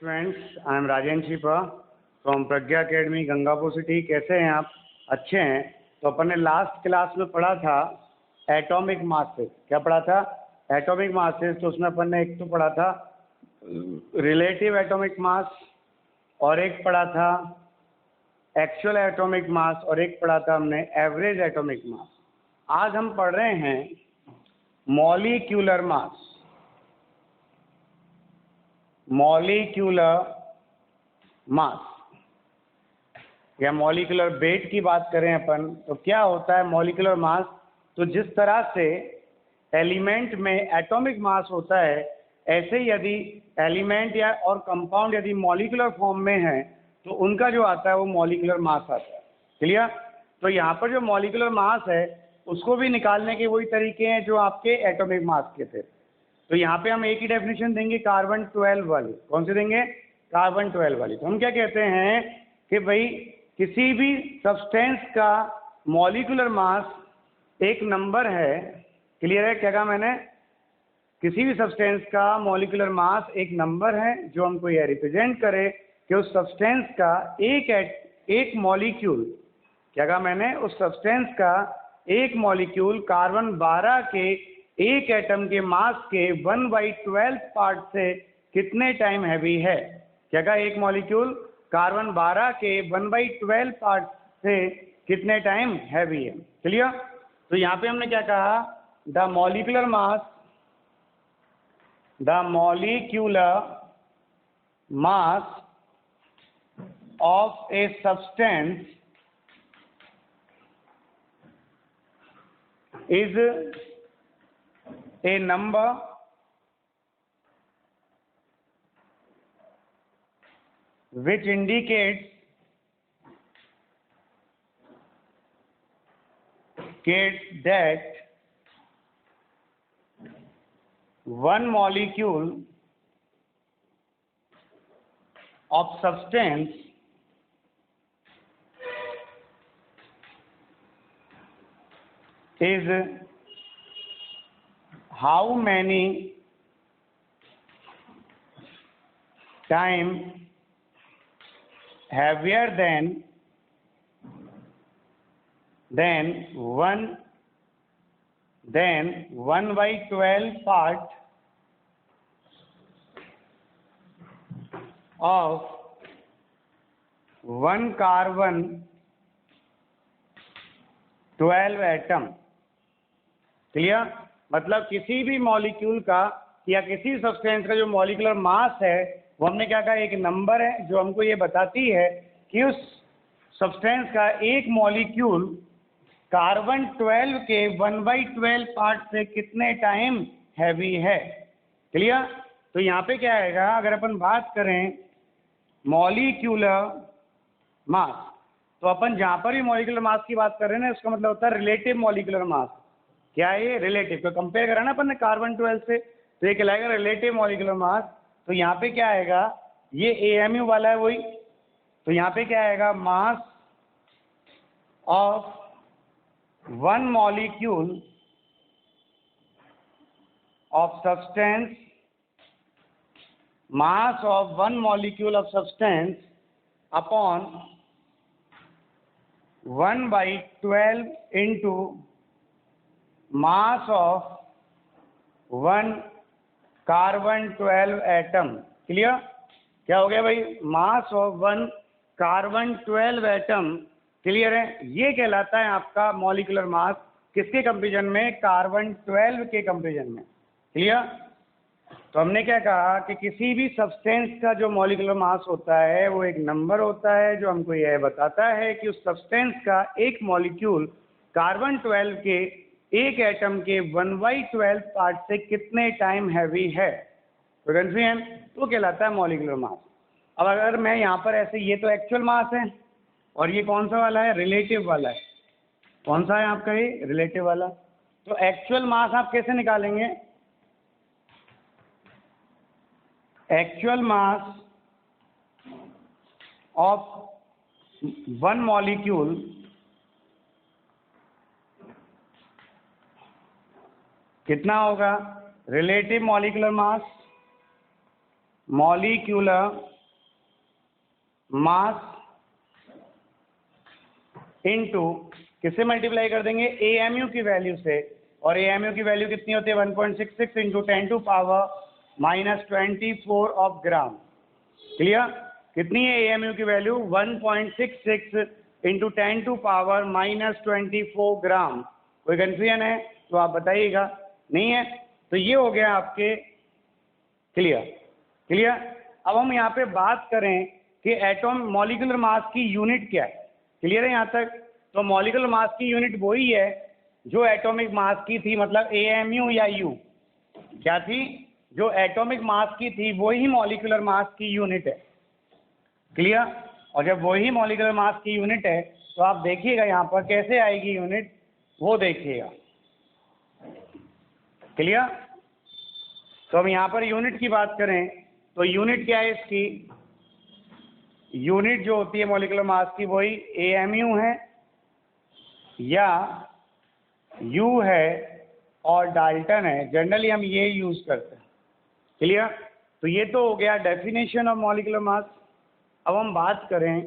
Friends, I am Rajendra Shifa from Pragya academy Gangapur city. कैसे हैं आप? अच्छे हैं। तो अपन ने लास्ट क्लास में पढ़ा था एटॉमिक मासेस। क्या पढ़ा था? Atomic masses. तो उसमें अपन ने एक तो पढ़ा था रिलेटिव एटॉमिक मास, और एक पढ़ा था एक्चुअल एटॉमिक मास, और एक पढ़ा था हमने एवरेज एटॉमिक मास। आज हम पढ़ रहे हैं मॉलिक्यूलर मास। मॉलिक्यूलर मास या मॉलिक्यूलर वेट की बात करें अपन तो क्या होता है मॉलिक्यूलर मास? तो जिस तरह से एलिमेंट में एटॉमिक मास होता है, ऐसे ही यदि एलिमेंट या और कंपाउंड यदि मॉलिक्यूलर फॉर्म में है तो उनका जो आता है वो मॉलिक्यूलर मास आता है। क्लियर? तो यहाँ पर जो मॉलिक्यूलर मास है उसको भी निकालने के वही तरीके हैं जो आपके एटॉमिक मास के थे। तो यहाँ पे हम एक ही डेफिनेशन देंगे, कार्बन 12 वाली। कौन सी देंगे? कार्बन 12 वाली। तो हम क्या कहते हैं कि भाई किसी भी सब्सटेंस का मॉलिक्यूलर मास एक नंबर है। क्लियर है? क्या कहा मैंने? किसी भी सब्सटेंस का मॉलिक्यूलर मास एक नंबर है जो हमको यह रिप्रेजेंट करे कि उस सब्सटेंस का एक मॉलिक्यूल, क्या कहा मैंने? उस सब्सटेंस का एक मॉलिक्यूल कार्बन 12 के एक एटम के मास के 1/12 पार्ट से कितने टाइम हैवी है। क्या कहा? एक मॉलिक्यूल कार्बन 12 के 1/12 पार्ट से कितने टाइम हैवी है। क्लियर? तो यहाँ पे हमने क्या कहा? The molecular mass of a substance is a number which indicates that one molecule of substance is how many time heavier than 1/12 part of one carbon 12 atom. Clear? मतलब किसी भी मॉलिक्यूल का या किसी सब्सटेंस का जो मॉलिक्यूलर मास है वो हमने क्या कहा? एक नंबर है जो हमको ये बताती है कि उस सब्सटेंस का एक मॉलिक्यूल कार्बन 12 के 1/12 पार्ट से कितने टाइम हैवी है। क्लियर? तो यहाँ पे क्या आएगा? अगर अपन बात करें मॉलिक्यूलर मास, तो अपन जहाँ पर भी मॉलिक्यूलर मास की बात कर रहे हैं ना, उसका मतलब होता है रिलेटिव मॉलिक्यूलर मास। क्या है ये? रिलेटिव। तो कंपेयर करा ना अपन ने कार्बन 12 से, तो ये कहलाएगा रिलेटिव मॉलिक्यूलर मास। तो यहाँ पे क्या आएगा? ये AMU वाला है वही। तो यहाँ पे क्या आएगा? मास of one molecule of substance, mass of one molecule of substance upon 1/12 into mass of one carbon 12 atom. Clear? क्या हो गया भाई? मास of one carbon 12 atom. Clear है? ये कहलाता है आपका मॉलिक्यूलर मास। किसके कंपेरिजन में? कार्बन 12 के कंपेरिजन में। क्लियर? तो हमने क्या कहा कि किसी भी सब्सटेंस का जो मॉलिक्यूलर मास होता है वो एक नंबर होता है जो हमको यह बताता है कि उस सब्सटेंस का एक मॉलिक्यूल कार्बन 12 के एक एटम के 1/12 पार्ट से कितने टाइम हैवी है। तो कन्फ्यूजन? तो कहलाता है मॉलिक्यूलर मास। अब अगर मैं यहाँ पर ऐसे, ये तो एक्चुअल मास है और ये कौन सा वाला है? रिलेटिव वाला है। कौन सा है आपका ये? रिलेटिव वाला। तो एक्चुअल मास आप कैसे निकालेंगे? Actual mass of one molecule कितना होगा? Relative molecular mass molecular mass into किससे मल्टीप्लाई कर देंगे, एएमयू की वैल्यू से, और एएमयू की वैल्यू कितनी होती है 1.66 into 10 to power -24 of gram. Clear, कितनी है एएमयू की value 1.66 into 10 to power -24 gram. कोई कंफ्यूजन है तो आप बताइएगा, नहीं है तो ये हो गया आपके क्लियर। अब हम यहाँ पे बात करें कि एटॉम मॉलिक्यूलर मास की यूनिट क्या है। क्लियर है यहाँ तक? तो मॉलिक्यूलर मास की यूनिट वही है जो एटॉमिक मास की थी, मतलब एएमयू या यू क्या थी, जो एटॉमिक मास की थी वही मॉलिक्यूलर मास की यूनिट है। क्लियर, और जब वही मॉलिक्यूलर मास की यूनिट है तो आप देखिएगा यहाँ पर कैसे आएगी यूनिट, वो देखिएगा। क्लियर, तो हम यहाँ पर यूनिट की बात करें तो यूनिट क्या है इसकी, यूनिट जो होती है मॉलिक्यूलर मास की वही एएमयू है या यू है और डाल्टन है। जनरली हम ये यूज करते हैं। क्लियर, तो ये तो हो गया डेफिनेशन ऑफ मॉलिक्यूलर मास। अब हम बात करें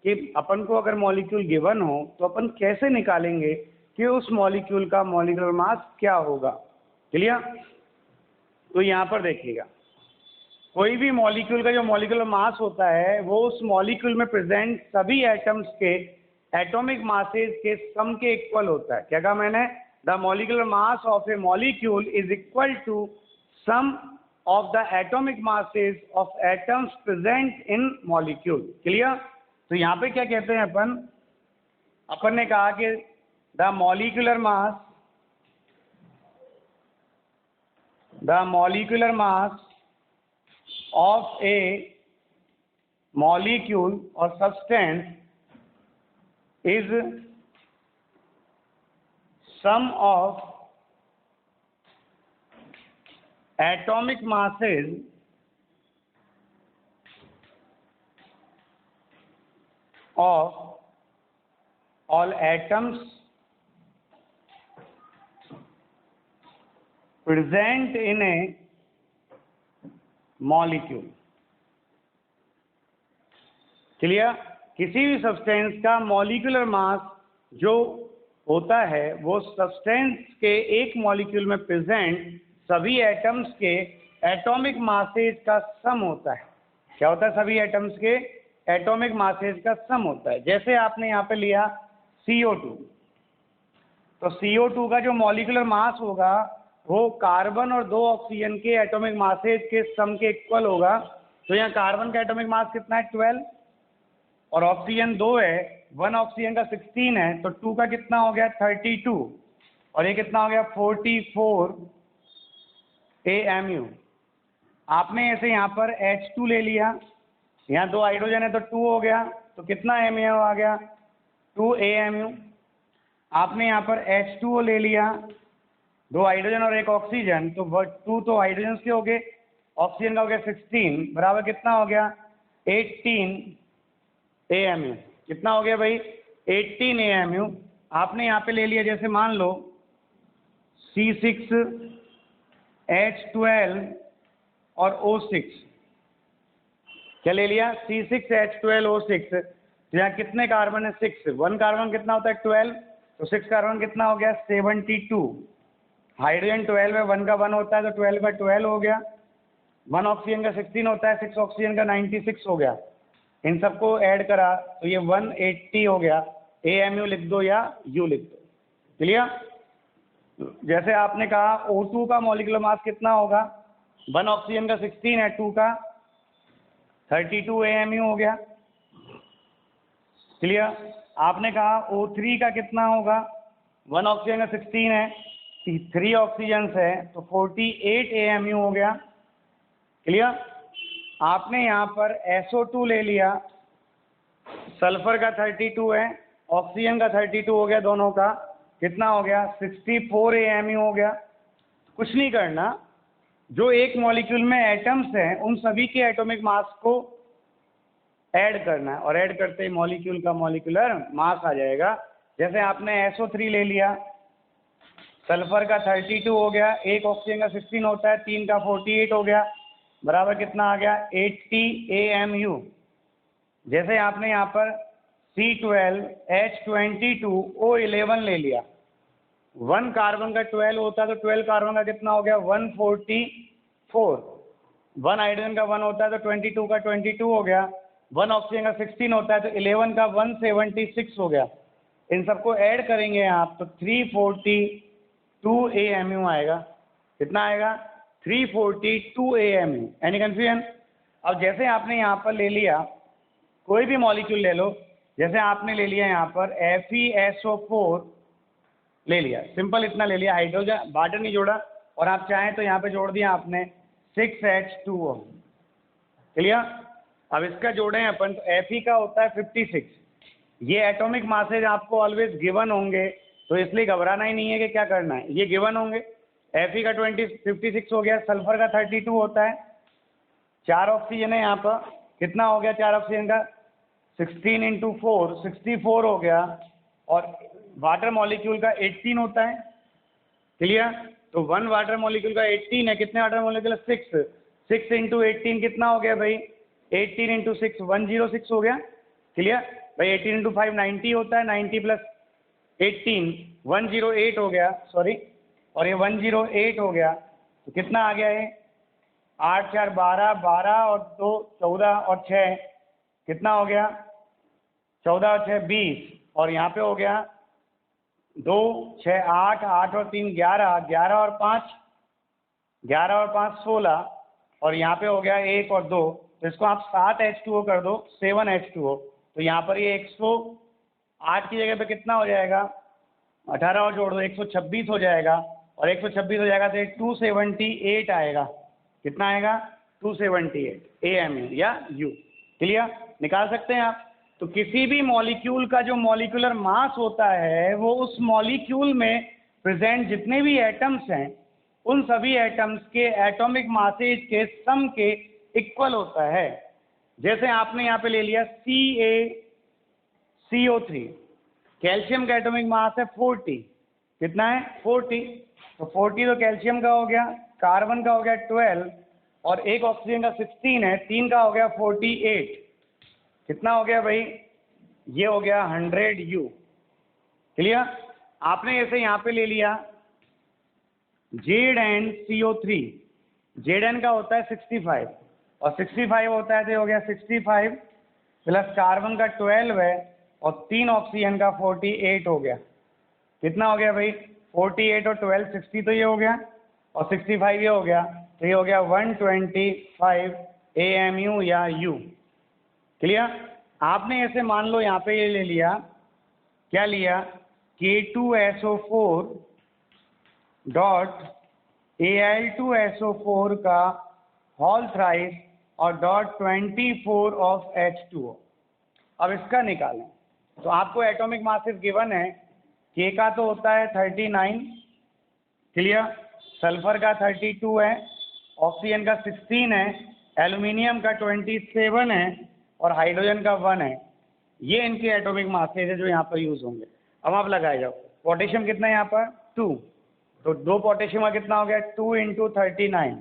कि अपन को अगर मॉलिक्यूल गिवन हो तो अपन कैसे निकालेंगे कि उस मॉलिक्यूल का मॉलिक्यूलर मास क्या होगा। क्लियर, तो यहाँ पर देखिएगा, कोई भी मॉलिक्यूल का जो मॉलिक्यूलर मास होता है वो उस मॉलिक्यूल में प्रेजेंट सभी एटम्स के एटॉमिक मासेस के सम के इक्वल होता है। क्या कहा मैंने, the molecular mass of a molecule is equal to sum of the atomic masses of atoms present in molecule. Clear, तो यहाँ पे क्या कहते हैं अपन ने कहा कि the molecular mass of a molecule or substance is sum of atomic masses of all atoms present in a molecule. Clear, किसी भी सब्सटेंस का मॉलिक्यूलर मास जो होता है वो सब्सटेंस के एक मॉलिक्यूल में प्रेजेंट सभी एटम्स के एटॉमिक मासेज का सम होता है। क्या होता है, सभी एटम्स के एटॉमिक मासेज का सम होता है। जैसे आपने यहाँ पे लिया CO2, तो CO2 का जो मॉलिक्यूलर मास होगा वो कार्बन और 2 ऑक्सीजन के एटॉमिक मासेज के सम के इक्वल होगा। तो यहाँ कार्बन का एटॉमिक मास कितना है 12 और ऑक्सीजन 2 है, 1 ऑक्सीजन का 16 है, तो 2 का कितना हो गया 32 और ये कितना हो गया 44 AMU। आपने ऐसे यहाँ पर H2 ले लिया, यहाँ 2 हाइड्रोजन है तो 2 हो गया, तो कितना AMU आ गया 2 AMU। आपने यहाँ पर H2O ले लिया, 2 हाइड्रोजन और 1 ऑक्सीजन, तो 2 तो हाइड्रोजन के हो गए, ऑक्सीजन का हो गया 16 बराबर कितना हो गया 18 AMU। कितना हो गया भाई 18 AMU। आपने यहाँ पे ले लिया, जैसे मान लो C6H12 और O6, क्या ले लिया C6H12O6, तो यहाँ कितने कार्बन है 6, 1 कार्बन कितना होता है 12, तो 6 कार्बन कितना हो गया 72, हाइड्रोजन 12 है, 1 का 1 होता है तो 12 का 12 हो गया, 1 ऑक्सीजन का 16 होता है, 6 ऑक्सीजन का 96 हो गया। इन सबको ऐड करा तो ये 180 हो गया। AMU लिख दो या U लिख दो। क्लियर, जैसे आपने कहा O2 का मॉलिक्यूलर मास कितना होगा, 1 ऑक्सीजन का 16 है, 2 का 32 AMU हो गया। क्लियर, आपने कहा O3 का कितना होगा, 1 ऑक्सीजन का 16 है, 3 ऑक्सीजन है तो 48 AMU हो गया। क्लियर, आपने यहाँ पर SO2 ले लिया, सल्फर का 32 है, ऑक्सीजन का 32 हो गया, दोनों का कितना हो गया 64 AMU हो गया। कुछ नहीं करना, जो एक मॉलिक्यूल में एटम्स हैं उन सभी के एटॉमिक मास को ऐड करना है और ऐड करते ही मॉलिक्यूल का मॉलिक्यूलर मास आ जाएगा। जैसे आपने SO3 ले लिया, सल्फर का 32 हो गया, 1 ऑक्सीजन का 16 होता है, 3 का 48 हो गया, बराबर कितना आ गया 80 AMU। जैसे आपने यहाँ पर C12H22O11 ले लिया, 1 कार्बन का 12 होता है तो 12 कार्बन का कितना हो गया 144, 1 हाइड्रोजन का 1 होता है तो 22 का 22 हो गया, 1 ऑक्सीजन का 16 होता है तो 11 का 176 हो गया। इन सबको ऐड करेंगे आप तो 342 AMU आएगा। कितना आएगा 342 AMU। Any confusion? अब जैसे आपने यहाँ पर ले लिया कोई भी मॉलिक्यूल ले लो, जैसे आपने ले लिया यहाँ पर FeSO4 ले लिया, सिंपल इतना ले लिया, हाइड्रोजन वाटर नहीं जोड़ा, और आप चाहें तो यहाँ पे जोड़ दिया आपने 6H2O। क्लियर? अब इसका जोड़े हैं अपन तो Fe का होता है 56। ये एटॉमिक मासेज आपको ऑलवेज गिवन होंगे, तो इसलिए घबराना ही नहीं है कि क्या करना है, ये गिवन होंगे। Fe का 56 हो गया, सल्फर का 32 होता है, 4 ऑक्सीजन है यहाँ पर, कितना हो गया 4 ऑक्सीजन का 16 × 4 64 हो गया, और वाटर मॉलिक्यूल का 18 होता है। क्लियर? तो 1 वाटर मॉलिक्यूल का 18 है, कितने वाटर मॉलिक्यूल 6 × 18 कितना हो गया भाई 18 × 6 106 हो गया। क्लियर भाई? 18 × 5 90 होता है, 90 + 18 108 हो गया, सॉरी, और ये 108 हो गया, तो कितना आ गया ये 8 4 12 12 और 2 14 और 6 कितना हो गया 14 और 6 20, और यहाँ पे हो गया 2 6 8 8 और 3 11 11 और 5 16, और यहाँ पे हो गया 1 और 2, तो इसको आप 7H2O कर दो 7H2O, तो यहाँ पर ये 108 की जगह पे कितना हो जाएगा 18 और जोड़ दो 126 हो जाएगा, और 126 हो जाएगा तो 278 आएगा। कितना आएगा 278 AMU या U। क्लियर? निकाल सकते हैं आप। तो किसी भी मॉलिक्यूल का जो मॉलिक्यूलर मास होता है वो उस मॉलिक्यूल में प्रेजेंट जितने भी एटम्स हैं उन सभी एटम्स के एटॉमिक मासेज के सम के इक्वल होता है। जैसे आपने यहाँ पे ले लिया CaCO3, कैल्शियम का एटॉमिक मास है 40, कितना है 40, तो 40 तो कैल्शियम का हो गया, कार्बन का हो गया 12, और एक ऑक्सीजन का 16 है, 3 का हो गया 48, कितना हो गया भाई ये हो गया 100U। क्लियर? आपने ऐसे यहाँ पे ले लिया ZnCO3, Zn का होता है 65 और 65 होता है तो हो गया 65 प्लस कार्बन का 12 है और 3 ऑक्सीजन का 48 हो गया। कितना हो गया भाई 48 और 12 60, तो ये हो गया, और 65 ये हो गया, तो ये हो गया 125 AMU या U। क्लियर? आपने ऐसे मान लो यहाँ पे ये ले लिया, क्या लिया K2SO4 डॉट Al2SO4 का होल थ्राइस और डॉट 24 ऑफ H2O। अब इसका निकालें तो आपको एटॉमिक मासेस गिवन है, K का तो होता है 39, क्लियर, सल्फर का 32 है, ऑक्सीजन का 16 है, एल्यूमिनियम का 27 है और हाइड्रोजन का 1 है। ये इनके एटॉमिक मासेस है जो यहाँ पर यूज होंगे। अब आप लगाए जाओ, पोटेशियम कितना है यहाँ पर 2, तो 2 पोटेशियम का कितना हो गया 2 × 39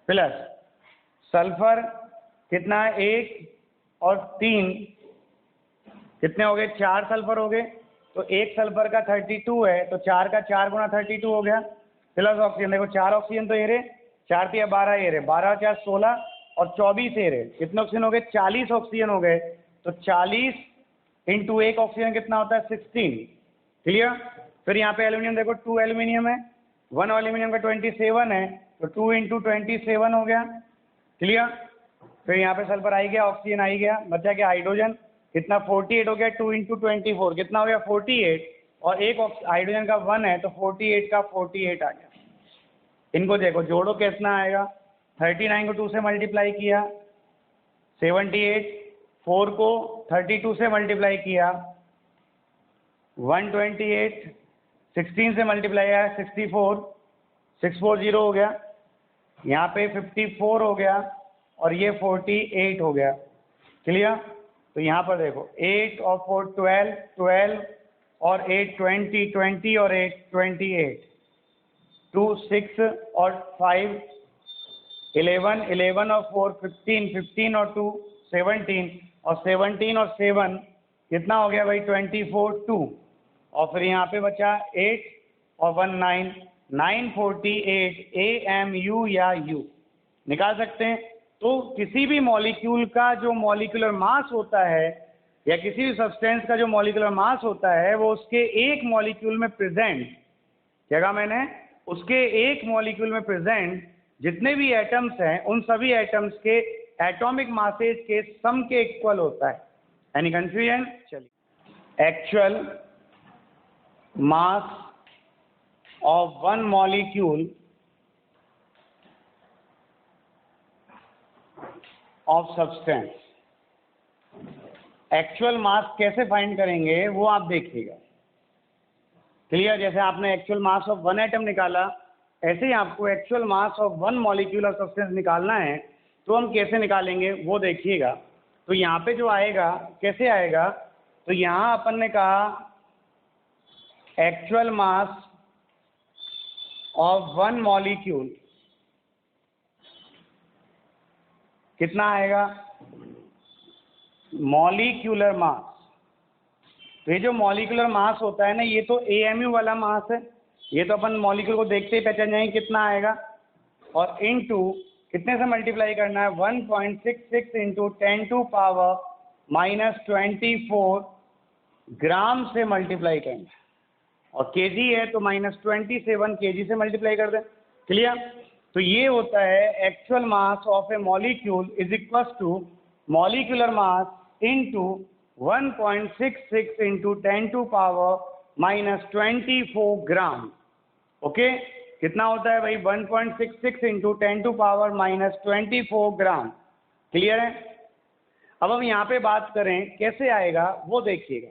प्लस सल्फर कितना है 1 और 3, कितने हो गए 4 सल्फर हो गए, तो 1 सल्फर का 32 है तो 4 का 4 × 32 हो गया, प्लस ऑक्सीजन, देखो 4 ऑक्सीजन तो ये रहे, 4 × 12 ये रहे, 12 और 4 16 और 24 ये रहे, कितने ऑक्सीजन हो गए 40 ऑक्सीजन हो गए, तो 40 × 1 ऑक्सीजन कितना होता है 16। क्लियर? फिर यहाँ पे एल्यूमिनियम देखो 2 एल्यूमिनियम है, 1 एल्यूमिनियम का 27 है तो 2 × 27 हो गया। क्लियर? फिर यहाँ पे सल्फर आई गया, ऑक्सीजन आई गया, बचा क्या हाइड्रोजन, कितना 48 हो गया, 2 × 24 कितना हो गया 48, और एक हाइड्रोजन का 1 है तो 48 का 48 आ गया। इनको देखो जोड़ो कितना आएगा, 39 को 2 से मल्टीप्लाई किया 78, 4 को 32 से मल्टीप्लाई किया 128, 16 से मल्टीप्लाई किया 64, 640 हो गया, यहाँ पे 54 हो गया और ये 48 हो गया। क्लियर? तो यहाँ पर देखो 8 और 4 12, 12 और 8 20, 20 और 8 28, 2 6 और 5 11, 11 और 4 15, 15 और 2 17, और 17 और 7 कितना हो गया भाई 24 2, और फिर यहाँ पे बचा 8 और 1 9, 948 AMU या U निकाल सकते हैं। तो किसी भी मॉलिक्यूल का जो मॉलिक्यूलर मास होता है या किसी भी सब्सटेंस का जो मॉलिक्यूलर मास होता है वो उसके एक मॉलिक्यूल में प्रेजेंट, क्या कहा मैंने, उसके एक मॉलिक्यूल में प्रेजेंट जितने भी एटम्स हैं उन सभी एटम्स के एटॉमिक मासेज के सम के इक्वल होता है। Any confusion? चलिए, actual mass of one molecule of substance, actual mass कैसे फाइंड करेंगे वो आप देखिएगा। क्लियर? जैसे आपने actual mass of one atom निकाला, ऐसे ही आपको actual mass of one molecule of substance निकालना है। तो हम कैसे निकालेंगे वो देखिएगा। तो यहाँ पे जो आएगा, कैसे आएगा, तो यहाँ अपन ने कहा actual mass of one molecule कितना आएगा, मॉलिक्यूलर मास। तो ये जो मॉलिक्यूलर मास होता है ना, ये तो AMU वाला मास है, ये तो अपन मॉलिक्यूल को देखते ही पहचान जाएंगे कितना आएगा, और इनटू कितने से मल्टीप्लाई करना है, 1.66 इंटू 10⁻⁻24 ग्राम से मल्टीप्लाई करना है, और केजी है तो -27 kg से मल्टीप्लाई कर दें। क्लियर? तो ये होता है actual mass of a molecule is equal to molecular mass into 1.66 into 10⁻⁻24 gram. Okay, कितना होता है भाई, 1.66 इंटू 10⁻⁻24 ग्राम। क्लियर है? अब हम यहाँ पे बात करें कैसे आएगा वो देखिएगा।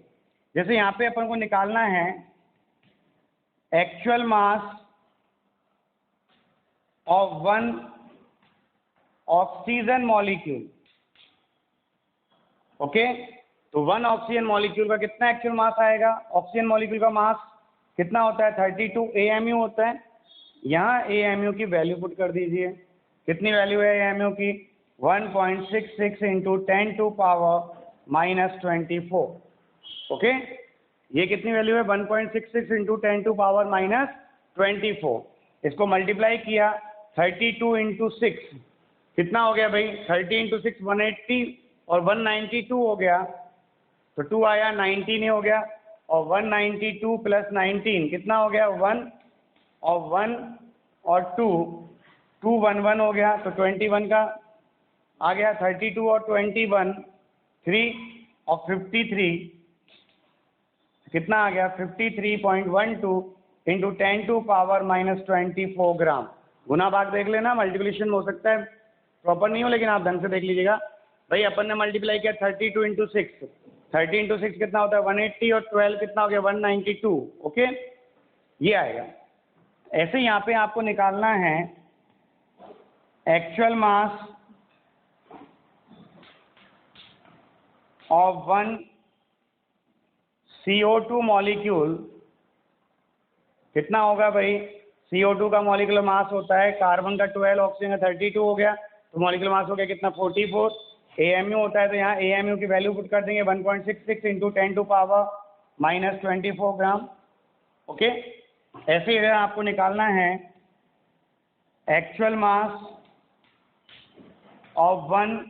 जैसे यहाँ पे अपन को निकालना है actual mass of one oxygen molecule. Okay, तो वन ऑक्सीजन मॉलिक्यूल का कितना एक्चुअल मास आएगा, ऑक्सीजन मॉलिक्यूल का मास कितना होता है 32 AMU होता है। यहाँ AMU की वैल्यू पुट कर दीजिए, कितनी वैल्यू है AMU की, 1.66 इंटू 10⁻⁻24। ओके, ये कितनी वैल्यू है, 1.66 इंटू 10⁻⁻24। इसको मल्टीप्लाई किया 32 इंटू 6 कितना हो गया भाई, 30 इंटू 6 180 और 192 हो गया, तो 2 आया 19 ही हो गया, और 192 प्लस 19 कितना हो गया 1, और 1 और 2 211 हो गया, तो 21 का आ गया, 32 और 21 3 और 53 कितना आ गया 53.12 इंटू 10⁻⁻24 ग्राम। गुना भाग देख लेना, मल्टीप्लिकेशन हो सकता है प्रॉपर नहीं हो, लेकिन आप ढंग से देख लीजिएगा। भाई अपन ने मल्टीप्लाई किया 32 इंटू 6, 30 इंटू 6 कितना होता है 180, और 12 कितना हो गया 192। ओके, ये आएगा। ऐसे यहाँ पे आपको निकालना है actual mass of one CO2 molecule कितना होगा भाई, CO2 का मॉलिक्यूलर मास होता है, कार्बन का 12, ऑक्सीजन का 32 हो गया, तो मॉलिक्यूलर मास हो गया कितना 44। AMU होता है, तो यहाँ AMU की वैल्यू पुट कर देंगे 1.66 इंटू 10⁻⁻24 ग्राम। ओके, ऐसे ही अगर आपको निकालना है actual mass of one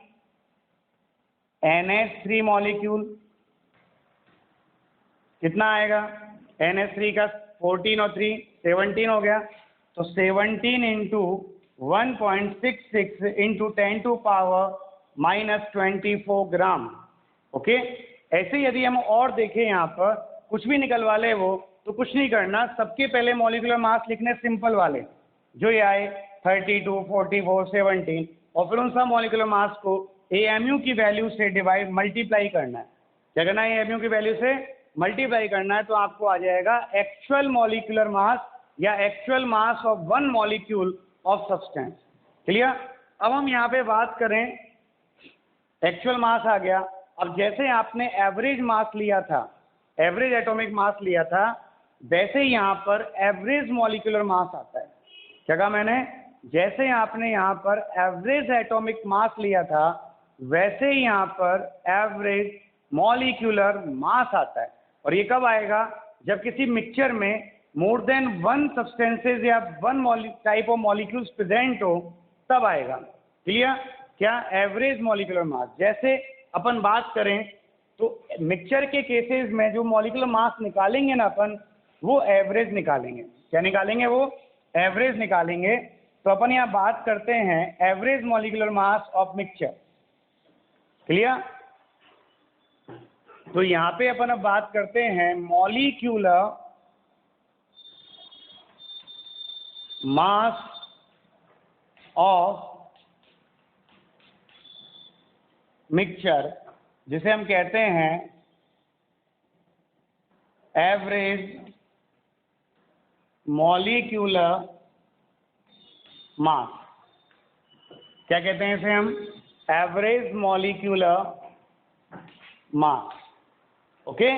NH3 molecule कितना आएगा, NH3 का 14 और 3 17 हो गया, तो 17 इंटू 1.66 इंटू 10⁻⁻24 ग्राम। ओके, ऐसे ही यदि हम और देखें यहाँ पर कुछ भी निकलवा ले वो, तो कुछ नहीं करना, सबके पहले मॉलिक्यूलर मास लिखने सिंपल वाले जो ये आए 32 44 17, और फिर उन सब मॉलिक्यूलर मास को AMU की वैल्यू से डिवाइड मल्टीप्लाई करना है। क्या करना है, AMU की वैल्यू से मल्टीप्लाई करना है, तो आपको आ जाएगा एक्चुअल मॉलिक्यूलर मास या actual mass of one molecule of substance. Clear? अब हम यहाँ पे बात करें, एक्चुअल मास आ गया। अब जैसे आपने एवरेज मास लिया था, एवरेज एटॉमिक मास लिया था, वैसे ही यहाँ पर एवरेज मॉलिक्यूलर मास आता है। क्या कहा मैंने, जैसे आपने यहाँ पर एवरेज एटॉमिक मास लिया था वैसे ही यहाँ पर एवरेज मॉलिक्यूलर मास आता है। और ये कब आएगा? जब किसी मिक्सचर में मोर देन वन सब्सटेंसेज या one type of molecules present हो तब आएगा। क्लियर? क्या? Average molecular mass. जैसे अपन बात करें तो मिक्सचर के केसेस में जो मॉलिक्यूलर मास निकालेंगे ना अपन, वो एवरेज निकालेंगे। क्या निकालेंगे? वो एवरेज निकालेंगे। तो अपन यहाँ बात करते हैं average molecular mass of mixture. Clear? तो यहाँ पे अपन अब बात करते हैं मॉलिक्यूलर मास ऑफ मिक्सचर, जिसे हम कहते हैं एवरेज मॉलिक्यूलर मास। क्या कहते हैं इसे हम? Average molecular mass. ओके?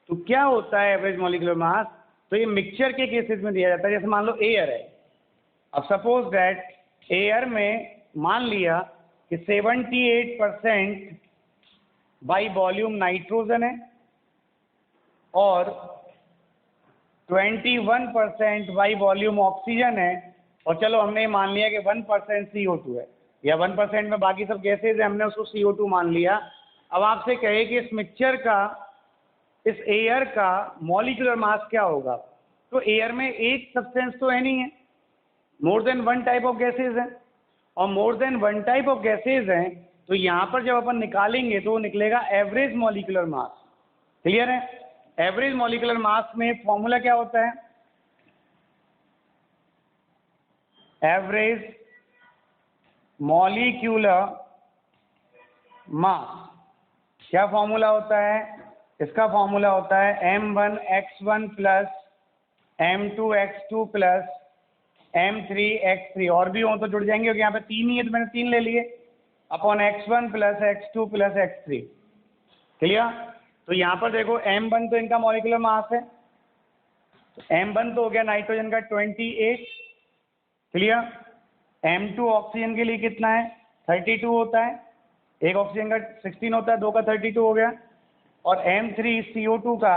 तो क्या होता है एवरेज मॉलिक्यूलर मास? तो ये मिक्सचर के केसेस में दिया जाता है। जैसे मान लो एयर है। अब सपोज दैट एयर में मान लिया कि 78% बाई वॉल्यूम नाइट्रोजन है और 21% बाई वॉल्यूम ऑक्सीजन है, और चलो हमने मान लिया कि 1% CO2 है, या 1% में बाकी सब गैसेज है, हमने उसको CO2 मान लिया। अब आपसे कहे कि इस मिक्सचर का, इस एयर का मॉलिक्यूलर मास क्या होगा? तो एयर में एक सब्सटेंस तो है नहीं है, more than one type of gases हैं, और more than one type of gases हैं, तो यहाँ पर जब अपन निकालेंगे तो वो निकलेगा एवरेज मॉलिक्यूलर मास। क्लियर है? एवरेज मॉलिक्यूलर मास में फॉर्मूला क्या होता है? Average molecular mass. क्या फॉर्मूला होता है इसका? फॉर्मूला होता है m1x1 plus m2x2 plus m3x3। और भी हो तो जुड़ जाएंगे, क्योंकि यहाँ पे 3 ही है तो मैंने 3 ले लिए, upon x1 plus x2 plus x3। Clear? तो यहाँ पर देखो m1 तो इनका मॉलिक्यूलर मास है, तो m1 तो हो गया नाइट्रोजन का 28। क्लियर? m2 ऑक्सीजन के लिए कितना है? 32 होता है, एक ऑक्सीजन का 16 होता है, दो का 32 हो गया, और m3 CO2 का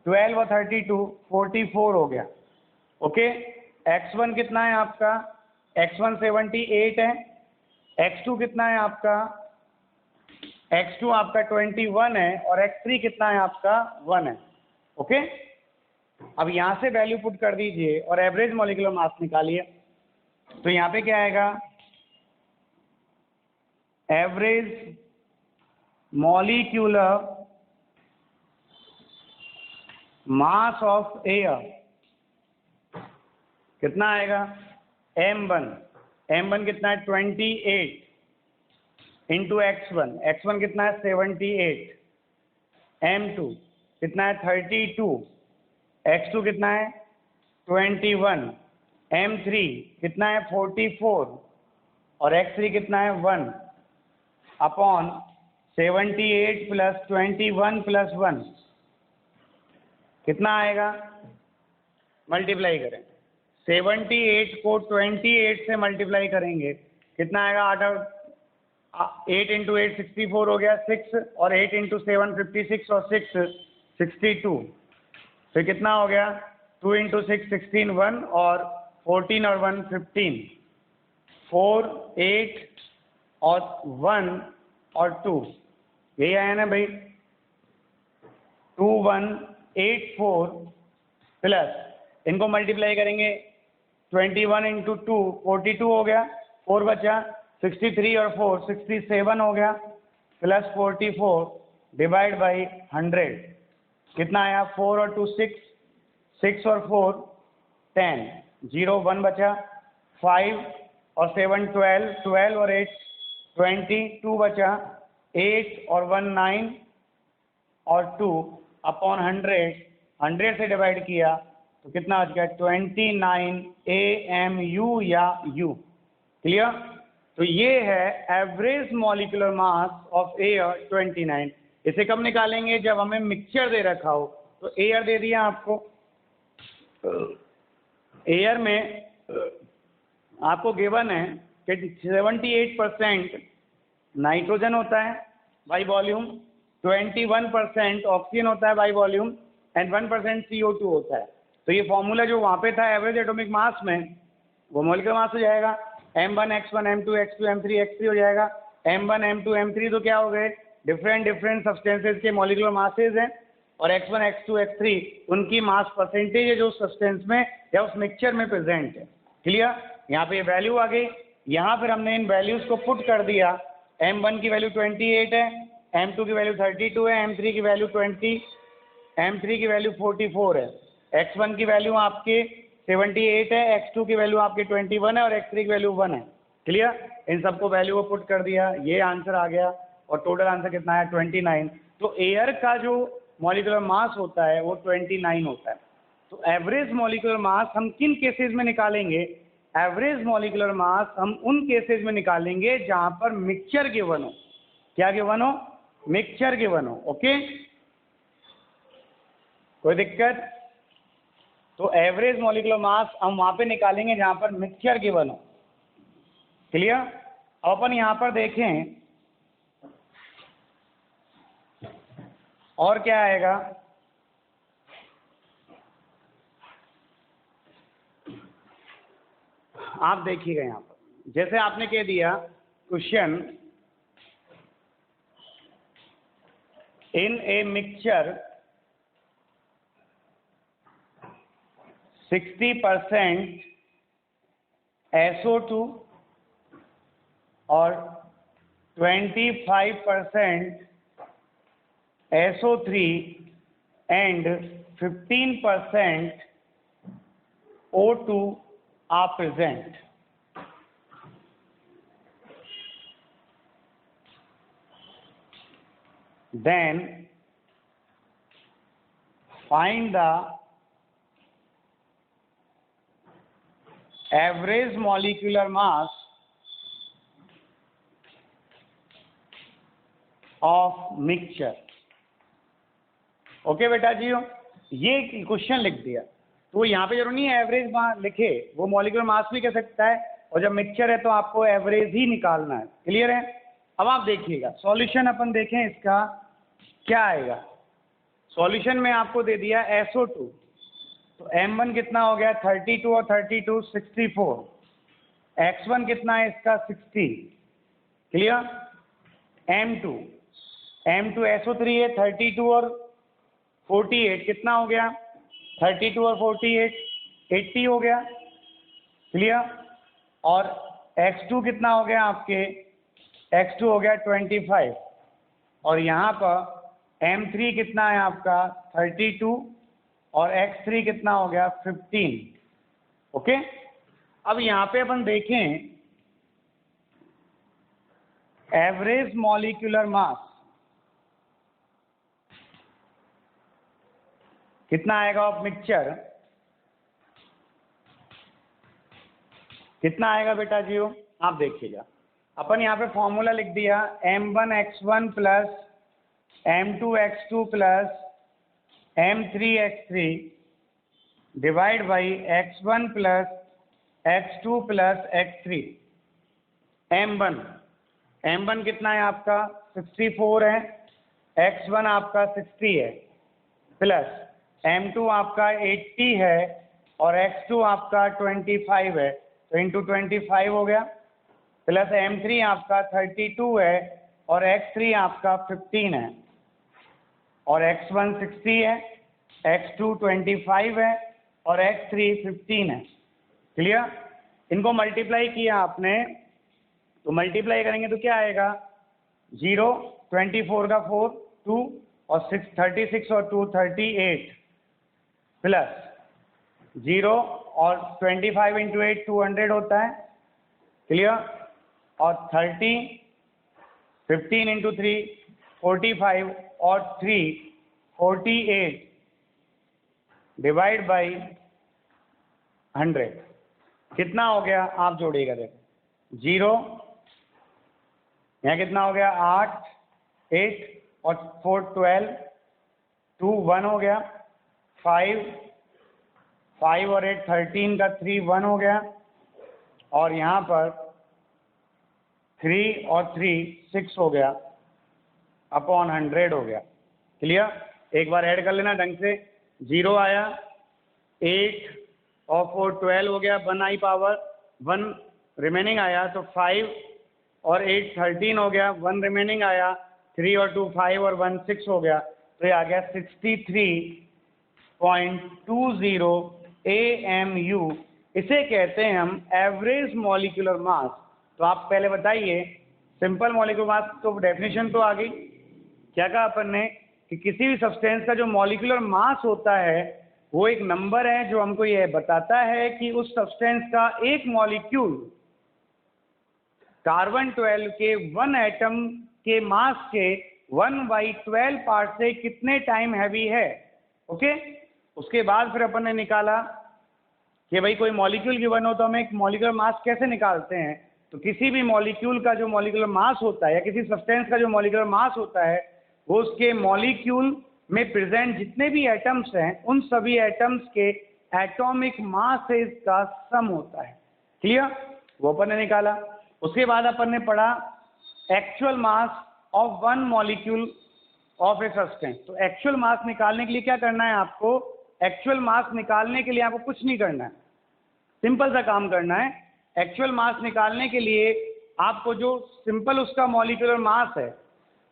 12 और 32 44 हो गया। ओके? x1 कितना है आपका? x1 78 है, x2 कितना है आपका? x2 आपका 21 है, और x3 कितना है आपका? 1 है। ओके? अब यहाँ से वैल्यू पुट कर दीजिए और एवरेज मॉलिक्यूलर मास निकालिए। तो यहाँ पे क्या आएगा? Average molecular mass of air कितना आएगा? m1 कितना है? 28 इंटू x1 कितना है? 78, m2 कितना है? 32, x2 कितना है? 21, m3 कितना है? 44, और x3 कितना है? 1 अपॉन 78 प्लस 21 प्लस 1 कितना आएगा? मल्टीप्लाई करें, 78 को 28 से मल्टीप्लाई करेंगे, कितना आएगा? 8 इंटू 8 64 हो गया, 6, और 8 इंटू 7 56, और 6 62। फिर कितना हो गया? 2 इंटू 6 16, 1 और 14 और 1 15, 4 8 और 1 और 2, यही आया ना भाई? 2184 प्लस इनको मल्टीप्लाई करेंगे, 21 इंटू 2 42 हो गया, 4 बचा, 63 और 4 67 हो गया, प्लस 44 डिवाइड बाई 100 कितना आया? 4 और 2 6, 6 और 4 10, 0 1 बचा, 5 और 7 12, 12 और 8 20, 2 बचा, 8 और 1 9 और 2 अपॉन 100 से डिवाइड किया तो कितना बच गया? 29 AMU या U। क्लियर? तो ये है average molecular mass of air 29। इसे कब निकालेंगे? जब हमें मिक्सचर दे रखा हो। तो एयर दे दिया आपको, एयर में आपको गिवन है कि 78% नाइट्रोजन होता है बाई वॉल्यूम, 21% ऑक्सीजन होता है बाई वॉल्यूम एंड 1% CO2 होता है। तो ये फॉर्मूला जो वहाँ पे था एवरेज एटॉमिक मास में, वो मॉलिक्यूलर मास हो जाएगा। m1 x1 m2 x2 m3 x3 हो जाएगा। m1 m2 m3 तो क्या हो गए, डिफरेंट सब्सटेंसेज के मॉलिक्यूलर मासेज हैं, और x1 x2 x3 उनकी मास परसेंटेज है जो सब्सटेंस में या उस मिक्सचर में प्रेजेंट है। क्लियर? यहाँ पे वैल्यू आ गई। यहाँ फिर हमने इन वैल्यूज को पुट कर दिया। m1 की वैल्यू 28 है, m2 की वैल्यू 32 है, m3 की वैल्यू 20, m3 की वैल्यू 44 है, x1 की वैल्यू आपके 78 है, x2 की वैल्यू आपके 21 है और x3 की वैल्यू 1 है। क्लियर? इन सबको वैल्यू को पुट कर दिया, ये आंसर आ गया और टोटल आंसर कितना है 29। तो एयर का जो मॉलिक्यूलर मास होता है वो 29 होता है। तो एवरेज मॉलिक्यूलर मास हम किन केसेस में निकालेंगे? एवरेज मॉलिक्यूलर मास हम उन केसेस में निकालेंगे जहां पर मिक्सचर गिवन हो। क्या गिवन हो? मिक्सचर गिवन हो। ओके, कोई दिक्कत? तो एवरेज मॉलिक्यूलर मास हम वहां पे निकालेंगे जहां पर मिक्सचर गिवन हो। क्लियर? अब अपन यहां पर देखें और क्या आएगा। आप देखिएगा यहां पर, जैसे आपने कह दिया question, in a mixture 60% SO2 और 25% SO3 and 15% O2 are present. Then find the average molecular mass of mixture. Okay बेटा जी, ये क्वेश्चन लिख दिया तो यहाँ पे जरूर नहीं है एवरेज लिखे, वो मॉलिक्यूलर मास भी कह सकता है, और जब मिक्सचर है तो आपको एवरेज ही निकालना है। क्लियर है? अब आप देखिएगा सॉल्यूशन अपन देखें इसका क्या आएगा। सॉल्यूशन में आपको दे दिया SO2, तो M1 कितना हो गया 32 और 32 64, X1 कितना है इसका 60। क्लियर? M2 SO3 है 32 और 48, कितना हो गया 32 और 48 80 हो गया। क्लियर? और X2 कितना हो गया आपके, X2 हो गया 25, और यहाँ पर M3 कितना है आपका 32 और X3 कितना हो गया 15। ओके, अब यहाँ पे अपन देखें एवरेज मॉलिक्यूलर मास कितना आएगा ऑफ मिक्सचर, कितना आएगा बेटा जी? आप देखिएगा, अपन यहाँ पे फॉर्मूला लिख दिया M1 X1 plus M2 X2 plus M3 X3 divide by X1 plus X2 plus X3। M1 कितना है आपका 64 है, X1 आपका 60 है, प्लस M2 आपका 80 है और X2 आपका 25 है, तो इंटू 25 हो गया, प्लस M3 आपका 32 है और X3 आपका 15 है, और X1 60 है, X2 25 है और X3 15 है। क्लियर? इनको मल्टीप्लाई किया आपने, तो मल्टीप्लाई करेंगे तो क्या आएगा 0, 24 का 4 2 और 6 36 और 2 38, प्लस 0 और 25 इंटू 8 200 होता है। क्लियर? और 30 15 इंटू 3 45 और 3 48 डिवाइड बाई 100 कितना हो गया, आप जोड़िएगा देखो 0, यहाँ कितना हो गया 8 8 और 4 12 2 1 हो गया, 5 5 और 8 13 का 3 1 हो गया, और यहाँ पर 3 और 3 6 हो गया अपॉन 100 हो गया। क्लियर? एक बार ऐड कर लेना ढंग से। 0 आया, 8 और 4 12 हो गया, 1 आई पावर 1 रिमेनिंग आया, तो 5 और 8 13 हो गया, 1 रिमेनिंग आया, 3 और 2 5 और 1 6 हो गया, तो ये आ गया 63.20 AMU। इसे कहते हैं हम एवरेज मॉलिक्यूलर मास। तो आप पहले बताइए, सिंपल मॉलिक्यूलर मास तो डेफिनेशन तो आ गई। क्या कहा अपन ने कि किसी भी सब्सटेंस का जो मॉलिक्यूलर मास होता है वो एक नंबर है जो हमको ये बताता है कि उस सब्सटेंस का एक मॉलिक्यूल कार्बन 12 के 1 एटम के मास के 1/12 पार्ट से कितने टाइम हैवी है। ओके, उसके बाद फिर अपन ने निकाला कि भाई कोई मॉलिक्यूल गिवन हो तो हम एक मॉलिक्यूलर मास कैसे निकालते हैं। तो किसी भी मॉलिक्यूल का जो मॉलिक्यूलर मास होता है या किसी सब्सटेंस का जो मॉलिक्यूलर मास होता है वो उसके मॉलिक्यूल में प्रेजेंट जितने भी एटम्स हैं उन सभी एटम्स के एटॉमिक मासेस का सम होता है। क्लियर? वो अपन ने निकाला। उसके बाद अपन ने पढ़ा actual mass of one molecule of a substance. तो एक्चुअल मास निकालने के लिए क्या करना है आपको? एक्चुअल मास निकालने के लिए आपको कुछ नहीं करना है, सिंपल सा काम करना है। एक्चुअल मास निकालने के लिए आपको जो सिंपल उसका मॉलिक्यूलर मास है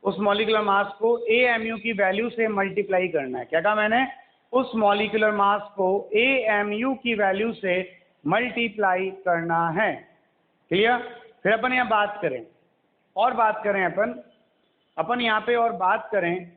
उस मॉलिक्यूलर मास को AMU की वैल्यू से मल्टीप्लाई करना है। क्या कहा मैंने? उस मॉलिक्यूलर मास को AMU की वैल्यू से मल्टीप्लाई करना है। क्लियर? फिर अपन यहाँ बात करें अपन यहाँ पे और बात करें।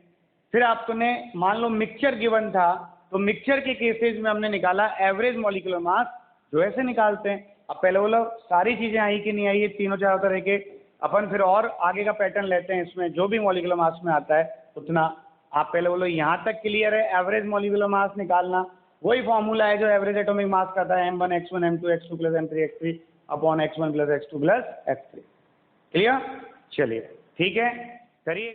फिर आपने मान लो मिक्सचर गिवन था तो मिक्सचर के केसेस में हमने निकाला एवरेज मॉलिक्यूलर मास, जो ऐसे निकालते हैं। अब पहले बोलो सारी चीजें आई कि नहीं आई, ये तीनों चारों तरह के अपन फिर और आगे का पैटर्न लेते हैं। इसमें जो भी मॉलिक्यूलर मास में आता है उतना आप पहले बोलो यहाँ तक क्लियर है। एवरेज मॉलिक्यूलर मास निकालना वही फॉर्मूला है जो एवरेज एटॉमिक मास का था, M1 x1 M2 x2 + M3 x3 upon x1 + x2 + x3। Clear? चलिए ठीक है, करिए।